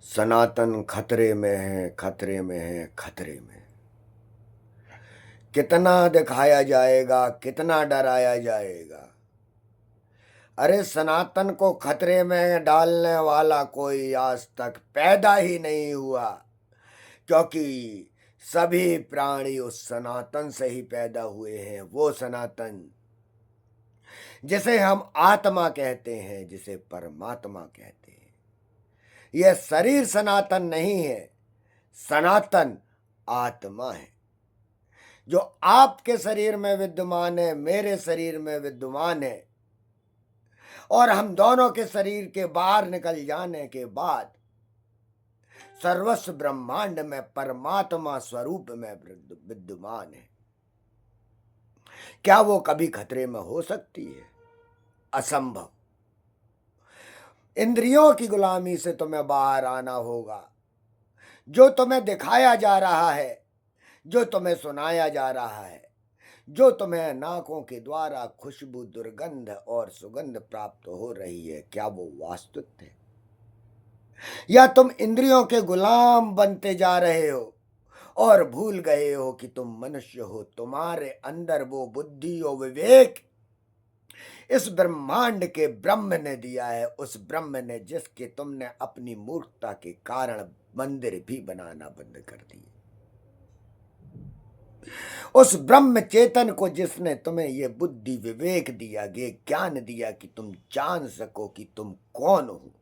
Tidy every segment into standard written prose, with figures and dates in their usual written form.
सनातन खतरे में है, खतरे में है, खतरे में है। कितना दिखाया जाएगा, कितना डराया जाएगा। अरे सनातन को खतरे में डालने वाला कोई आज तक पैदा ही नहीं हुआ, क्योंकि सभी प्राणी उस सनातन से ही पैदा हुए हैं। वो सनातन जिसे हम आत्मा कहते हैं, जिसे परमात्मा कहते हैं। यह शरीर सनातन नहीं है, सनातन आत्मा है जो आपके शरीर में विद्यमान है, मेरे शरीर में विद्यमान है। और हम दोनों के शरीर के बाहर निकल जाने के बाद सर्वस्व ब्रह्मांड में परमात्मा स्वरूप में विद्यमान है। क्या वो कभी खतरे में हो सकती है? असंभव। इंद्रियों की गुलामी से तुम्हें बाहर आना होगा। जो तुम्हें दिखाया जा रहा है, जो तुम्हें सुनाया जा रहा है, जो तुम्हें नाकों के द्वारा खुशबू, दुर्गंध और सुगंध प्राप्त हो रही है, क्या वो वास्तविक है? या तुम इंद्रियों के गुलाम बनते जा रहे हो और भूल गए हो कि तुम मनुष्य हो। तुम्हारे अंदर वो बुद्धि और विवेक इस ब्रह्मांड के ब्रह्म ने दिया है, उस ब्रह्म ने, जिसके तुमने अपनी मूर्खता के कारण मंदिर भी बनाना बंद कर दिए। उस ब्रह्म चेतन को जिसने तुम्हें ये बुद्धि विवेक दिया, ये ज्ञान दिया कि तुम जान सको कि तुम कौन हो,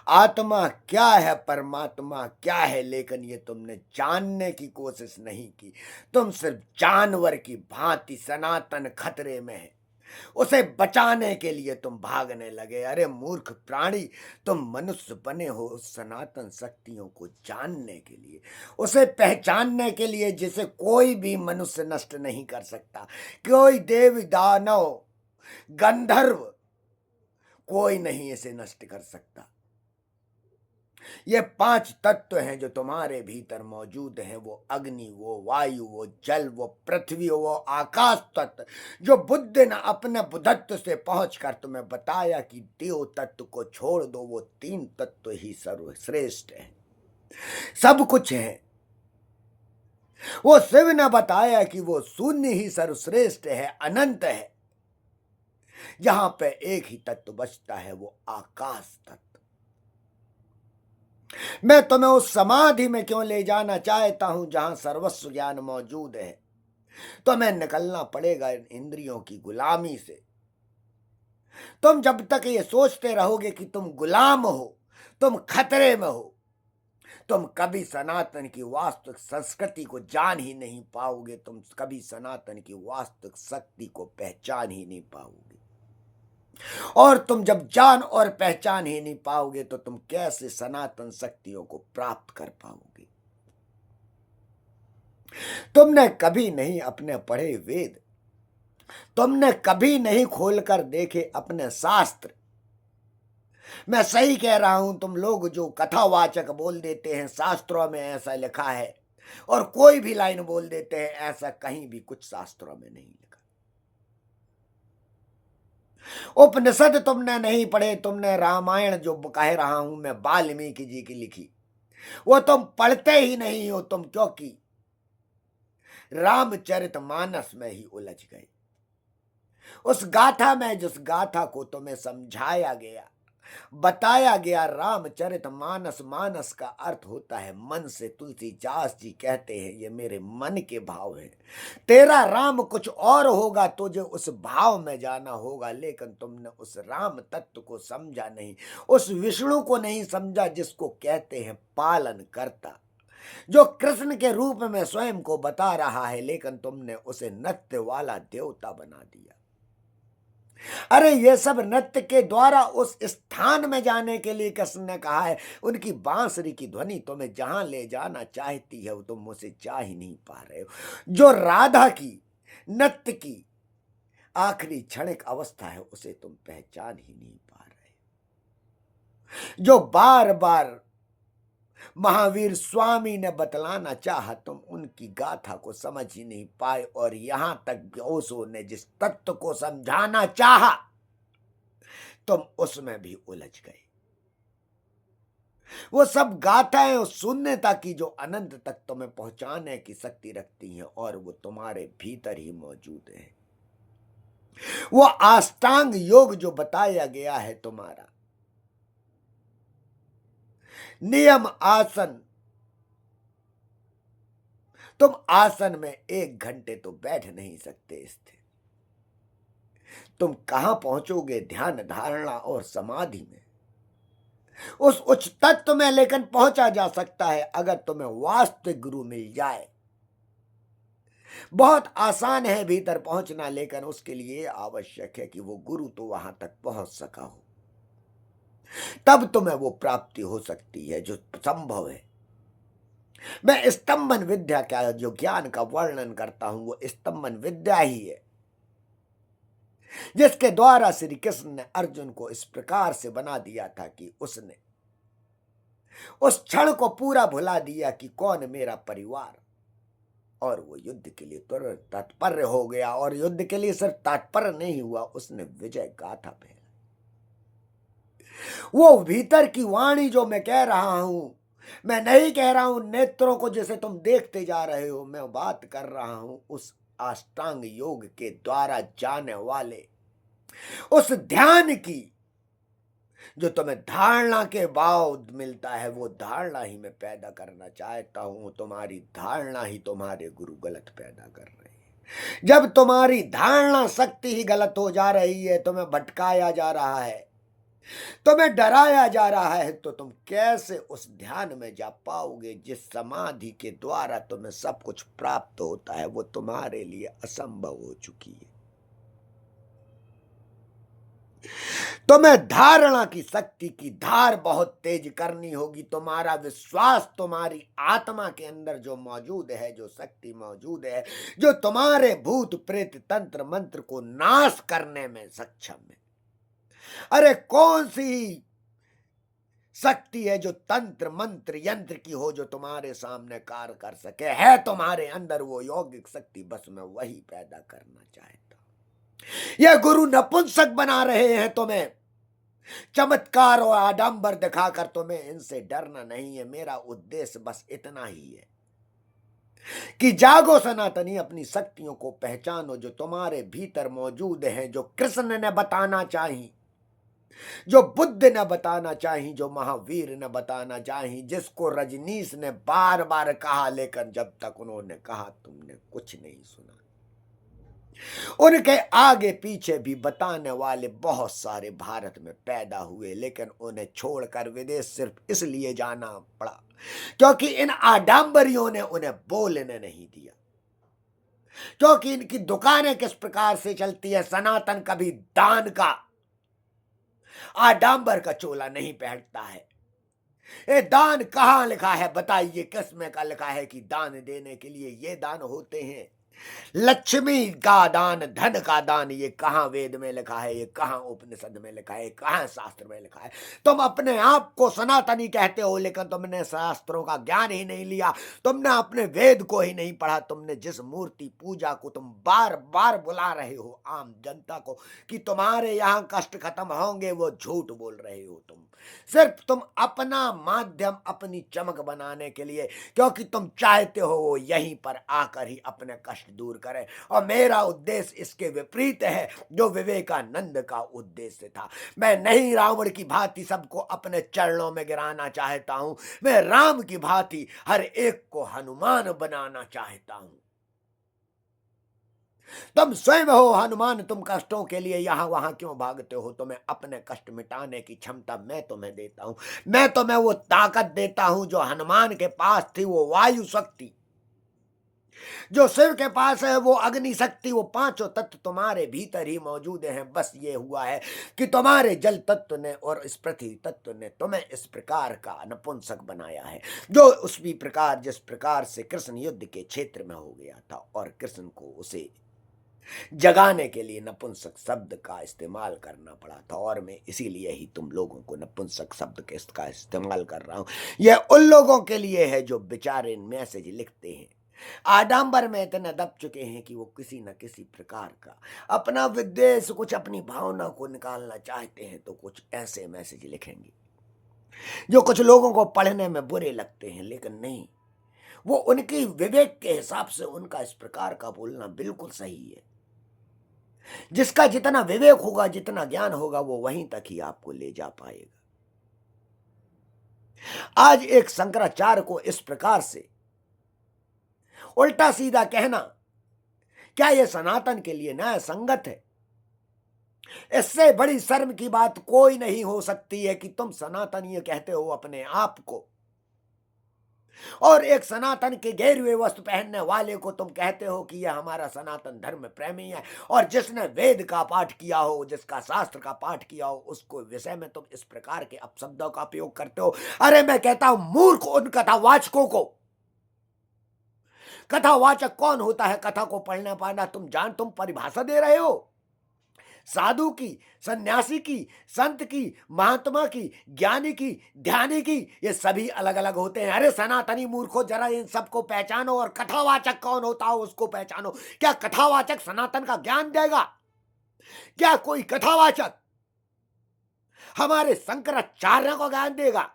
आत्मा क्या है, परमात्मा क्या है, लेकिन ये तुमने जानने की कोशिश नहीं की। तुम सिर्फ जानवर की भांति सनातन खतरे में है, उसे बचाने के लिए तुम भागने लगे। अरे मूर्ख प्राणी, तुम मनुष्य बने हो उस सनातन शक्तियों को जानने के लिए, उसे पहचानने के लिए, जिसे कोई भी मनुष्य नष्ट नहीं कर सकता। कोई देव, दानव, गंधर्व, कोई नहीं इसे नष्ट कर सकता। ये 5 तत्व हैं जो तुम्हारे भीतर मौजूद हैं। वो अग्नि, वो वायु, वो जल, वो पृथ्वी, वो आकाश तत्व, जो बुद्ध ने अपने बुद्धत्व से पहुंचकर तुम्हें बताया कि देव तत्व को छोड़ दो, वो 3 तत्व ही सर्वश्रेष्ठ है, सब कुछ है। वो शिव ने बताया कि वो शून्य ही सर्वश्रेष्ठ है, अनंत है। जहां पे एक ही तत्व बचता है, वो आकाश तत्व। मैं तुम्हें उस समाधि में क्यों ले जाना चाहता हूं जहां सर्वस्व ज्ञान मौजूद है। तुम्हें निकलना पड़ेगा इन इंद्रियों की गुलामी से। तुम जब तक ये सोचते रहोगे कि तुम गुलाम हो, तुम खतरे में हो, तुम कभी सनातन की वास्तविक संस्कृति को जान ही नहीं पाओगे। तुम कभी सनातन की वास्तविक शक्ति को पहचान ही नहीं पाओगे। और तुम जब जान और पहचान ही नहीं पाओगे तो तुम कैसे सनातन शक्तियों को प्राप्त कर पाओगे? तुमने कभी नहीं अपने पढ़े वेद, तुमने कभी नहीं खोलकर देखे अपने शास्त्र। मैं सही कह रहा हूं? तुम लोग जो कथावाचक बोल देते हैं शास्त्रों में ऐसा लिखा है, और कोई भी लाइन बोल देते हैं, ऐसा कहीं भी कुछ शास्त्रों में नहीं लिखा। उपनिषद तुमने नहीं पढ़े, तुमने रामायण जो कह रहा हूं मैं वाल्मीकि जी की लिखी, वो तुम पढ़ते ही नहीं हो तुम, क्योंकि रामचरितमानस में ही उलझ गए। उस गाथा में, जिस गाथा को तुम्हें समझाया गया, बताया गया, रामचरितमानस, मानस का अर्थ होता है मन से। तुलसीदास जी कहते हैं ये मेरे मन के भाव हैं। तेरा राम कुछ और होगा, तुझे उस भाव में जाना होगा, लेकिन तुमने उस राम तत्व को समझा नहीं, उस विष्णु को नहीं समझा जिसको कहते हैं पालन करता, जो कृष्ण के रूप में स्वयं को बता रहा है, लेकिन तुमने उसे नृत्य वाला देवता बना दिया। अरे ये सब नृत्य के द्वारा उस स्थान में जाने के लिए कृष्ण ने कहा है। उनकी बांसुरी की ध्वनि तुम्हें जहां ले जाना चाहती है, वो तुम उसे जा ही नहीं पा रहे हो। जो राधा की नृत्य की आखिरी क्षणिक अवस्था है, उसे तुम पहचान ही नहीं पा रहे। जो बार बार महावीर स्वामी ने बतलाना चाहा, तुम उनकी गाथा को समझ ही नहीं पाए, और यहां तक ओशो ने जिस तत्व को समझाना चाहा, तुम उसमें भी उलझ गए। वो सब गाथाएं उस शून्यता की जो अनंत तक तुम्हें पहुंचाने की शक्ति रखती हैं, और वो तुम्हारे भीतर ही मौजूद है। वो अष्टांग योग जो बताया गया है तुम्हारा, नियम आसन, तुम आसन में 1 घंटे तो बैठ नहीं सकते स्थिर। तुम कहां पहुंचोगे ध्यान धारणा और समाधि में? उस उच्च तत्व में लेकिन पहुंचा जा सकता है अगर तुम्हें वास्तविक गुरु मिल जाए। बहुत आसान है भीतर पहुंचना, लेकिन उसके लिए आवश्यक है कि वो गुरु तो वहां तक पहुंच सका हो, तब तुम्हें वो प्राप्ति हो सकती है जो संभव है। मैं स्तंभन विद्या का जो ज्ञान का वर्णन करता हूं वो स्तंभन विद्या ही है, जिसके द्वारा श्री कृष्ण ने अर्जुन को इस प्रकार से बना दिया था कि उसने उस क्षण को पूरा भुला दिया कि कौन मेरा परिवार, और वो युद्ध के लिए तुरंत तत्पर हो गया। और युद्ध के लिए सिर्फ तत्पर नहीं हुआ, उसने विजय गाथा फैलाई। वो भीतर की वाणी जो मैं कह रहा हूं, मैं नहीं कह रहा हूं नेत्रों को जैसे तुम देखते जा रहे हो, मैं बात कर रहा हूं उस अष्टांग योग के द्वारा जाने वाले उस ध्यान की, जो तुम्हें धारणा के बाद मिलता है। वो धारणा ही मैं पैदा करना चाहता हूं। तुम्हारी धारणा ही तुम्हारे गुरु गलत पैदा कर रहे हैं। जब तुम्हारी धारणा शक्ति ही गलत हो जा रही है, तुम्हें भटकाया जा रहा है, तुम्हें डराया जा रहा है, तो तुम कैसे उस ध्यान में जा पाओगे जिस समाधि के द्वारा तुम्हें सब कुछ प्राप्त होता है? वो तुम्हारे लिए असंभव हो चुकी है। तुम्हें धारणा की शक्ति की धार बहुत तेज करनी होगी। तुम्हारा विश्वास तुम्हारी आत्मा के अंदर जो मौजूद है, जो शक्ति मौजूद है, जो तुम्हारे भूत प्रेत तंत्र मंत्र को नाश करने में सक्षम है। अरे कौन सी शक्ति है जो तंत्र मंत्र यंत्र की हो, जो तुम्हारे सामने कार्य कर सके? है तुम्हारे अंदर वो यौगिक शक्ति, बस मैं वही पैदा करना चाहता हूं। यह गुरु नपुंसक बना रहे हैं तुम्हें, चमत्कार और आडंबर दिखाकर। तुम्हें इनसे डरना नहीं है। मेरा उद्देश्य बस इतना ही है कि जागो सनातनी, अपनी शक्तियों को पहचानो जो तुम्हारे भीतर मौजूद हैं, जो कृष्ण ने बताना चाही, जो बुद्ध ने बताना चाही, जो महावीर ने बताना चाही, जिसको रजनीश ने बार बार कहा, लेकिन जब तक उन्होंने कहा तुमने कुछ नहीं सुना। उनके आगे पीछे भी बताने वाले बहुत सारे भारत में पैदा हुए, लेकिन उन्हें छोड़कर विदेश सिर्फ इसलिए जाना पड़ा क्योंकि इन आडंबरियों ने उन्हें बोलने नहीं दिया। क्योंकि इनकी दुकानें किस प्रकार से चलती है, सनातन कभी दान का, आडंबर का चोला नहीं पहनता है। ये दान कहाँ लिखा है बताइए? किसमें का लिखा है कि दान देने के लिए ये दान होते हैं? लक्ष्मी का दान, धन का दान, ये कहाँ वेद में लिखा है? ये कहाँ उपनिषद में लिखा है? कहाँ शास्त्र में लिखा है? तुम अपने आप को सनातनी कहते हो, लेकिन तुमने शास्त्रों का ज्ञान ही नहीं लिया, तुमने अपने वेद को ही नहीं पढ़ा। तुमने जिस मूर्ति पूजा को तुम बार बार बुला रहे हो आम जनता को कि तुम्हारे यहाँ कष्ट खत्म होंगे, वो झूठ बोल रहे हो। तुम अपना माध्यम, अपनी चमक बनाने के लिए, क्योंकि तुम चाहते हो वो यहीं पर आकर ही अपने कष्ट दूर करे। और मेरा उद्देश्य इसके विपरीत है जो विवेकानंद का उद्देश्य था। मैं नहीं रावण की भांति सबको अपने चरणों में गिराना चाहता हूं, मैं राम की भांति हर एक को हनुमान बनाना चाहता हूं। तुम स्वयं हो हनुमान। तुम कष्टों के लिए यहां वहां क्यों भागते हो? तुम्हें अपने कष्ट मिटाने की क्षमता मैं तुम्हें देता हूं। मैं तुम्हें वो ताकत देता हूं जो हनुमान के पास थी, वो वायु शक्ति। जो शिव के पास है वो अग्नि शक्ति। वो पांचों तत्व तुम्हारे भीतर ही मौजूद हैं। बस ये हुआ है कि तुम्हारे जल तत्व ने और इस पृथ्वी तत्व ने तुम्हें इस प्रकार का नपुंसक बनाया है, जो उसी प्रकार जिस प्रकार से कृष्ण युद्ध के क्षेत्र में हो गया था और कृष्ण को उसे जगाने के लिए नपुंसक शब्द का इस्तेमाल करना पड़ा था। और मैं इसीलिए ही तुम लोगों को नपुंसक शब्द के इसका इस्तेमाल कर रहा हूं। यह उन लोगों के लिए है जो बेचारे मैसेज लिखते हैं, आडंबर में इतने दब चुके हैं कि वो किसी न किसी प्रकार का अपना विद्वेष, कुछ अपनी भावना को निकालना चाहते हैं, तो कुछ ऐसे मैसेज लिखेंगे जो कुछ लोगों को पढ़ने में बुरे लगते हैं, लेकिन नहीं, वो उनकी विवेक के हिसाब से उनका इस प्रकार का बोलना बिल्कुल सही है। जिसका जितना विवेक होगा, जितना ज्ञान होगा, वो वहीं तक ही आपको ले जा पाएगा। आज एक शंकराचार्य को इस प्रकार से उल्टा सीधा कहना, क्या यह सनातन के लिए न्याय संगत है? इससे बड़ी शर्म की बात कोई नहीं हो सकती है कि तुम सनातनीय कहते हो अपने आप को, और एक सनातन के गेरुए वस्त्र पहनने वाले को तुम कहते हो कि यह हमारा सनातन धर्म प्रेमी है, और जिसने वेद का पाठ किया हो, जिसका शास्त्र का पाठ किया हो, उसको विषय में तुम इस प्रकार के अपशब्दों का उपयोग करते हो। अरे मैं कहता हूं मूर्ख उन कथावाचकों को। कथावाचक कौन होता है? कथा को पढ़ना पाना तुम परिभाषा दे रहे हो। साधु की, सन्यासी की, संत की, महात्मा की, ज्ञानी की, ध्यानी की, ये सभी अलग अलग होते हैं। अरे सनातनी मूर्खों, जरा इन सबको पहचानो, और कथावाचक कौन होता हो उसको पहचानो। क्या कथावाचक सनातन का ज्ञान देगा? क्या कोई कथावाचक हमारे शंकराचार्य को ज्ञान देगा?